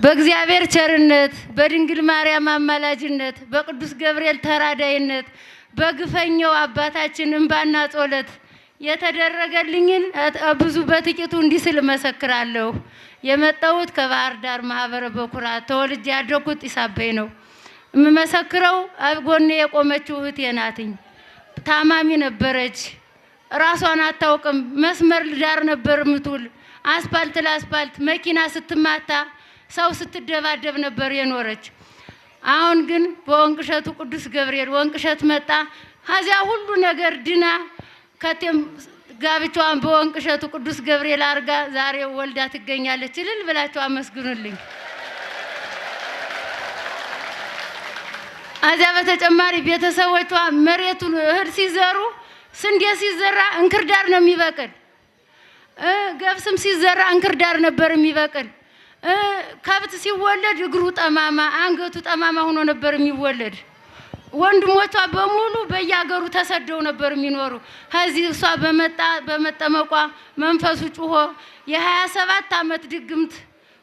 በእግዚአብሔር ቸርነት በድንግል ማርያም አማላጅነት በቅዱስ ገብርኤል ተራዳይነት በግፈኛው አባታችን እንባና ጸሎት የተደረገልኝን ብዙ በጥቂቱ እንዲህ ስል መሰክራለሁ። የመጣሁት ከባህር ዳር ማህበረ በኩራት ተወልጄ ያደኩት ጢስ አባይ ነው። የምመሰክረው ጎኔ የቆመችው እህቴ ናትኝ። ታማሚ ነበረች። ራሷን አታውቅም። መስመር ዳር ነበር የምትውል። አስፓልት ለአስፓልት መኪና ስትማታ ሰው ስትደባደብ ነበር የኖረች። አሁን ግን በወንቅሸቱ ቅዱስ ገብርኤል ወንቅሸት መጣ። ከዚያ ሁሉ ነገር ድና ከቴም ጋብቻዋን በወንቅሸቱ ቅዱስ ገብርኤል አርጋ ዛሬ ወልዳ ትገኛለች። እልል ብላችሁ አመስግኑልኝ። አዚያ በተጨማሪ ቤተሰቦቿ መሬቱን እህል ሲዘሩ ስንዴ ሲዘራ እንክርዳድ ነው የሚበቅል። ገብስም ሲዘራ እንክርዳድ ነበር የሚበቅል። ከብት ሲወለድ እግሩ ጠማማ አንገቱ ጠማማ ሆኖ ነበር የሚወለድ። ወንድሞቿ በሙሉ በያገሩ ተሰደው ነበር የሚኖሩ። ከዚህ እሷ በመጠመቋ መንፈሱ ጩሆ የ27 ዓመት ድግምት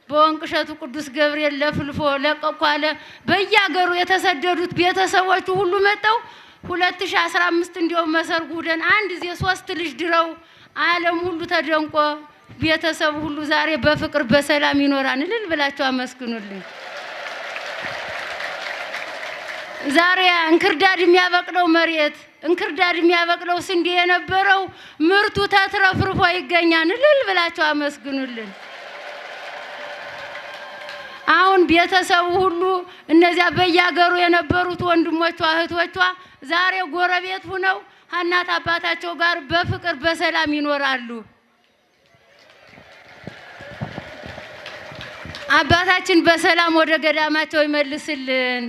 በወንቅሸቱ ቅዱስ ገብርኤል ለፍልፎ ለቀቋለ በያገሩ የተሰደዱት ቤተሰቦቹ ሁሉ መጣው 2015 እንዲያው መሰርጉደን አንድ ጊዜ 3 ልጅ ድረው ዓለም ሁሉ ተደንቆ ቤተሰብ ሁሉ ዛሬ በፍቅር በሰላም ይኖራል። እልል ብላችሁ አመስግኑልኝ። ዛሬ እንክርዳድ የሚያበቅለው መሬት እንክርዳድ የሚያበቅለው ስንዴ የነበረው ምርቱ ተትረፍርፎ ይገኛል። እልል ብላችሁ አመስግኑልኝ። አሁን ቤተሰቡ ሁሉ እነዚያ በያገሩ የነበሩት ወንድሞቿ እህቶቿ ዛሬ ጎረቤት ሆነው እናት አባታቸው ጋር በፍቅር በሰላም ይኖራሉ። አባታችን በሰላም ወደ ገዳማቸው ይመልስልን።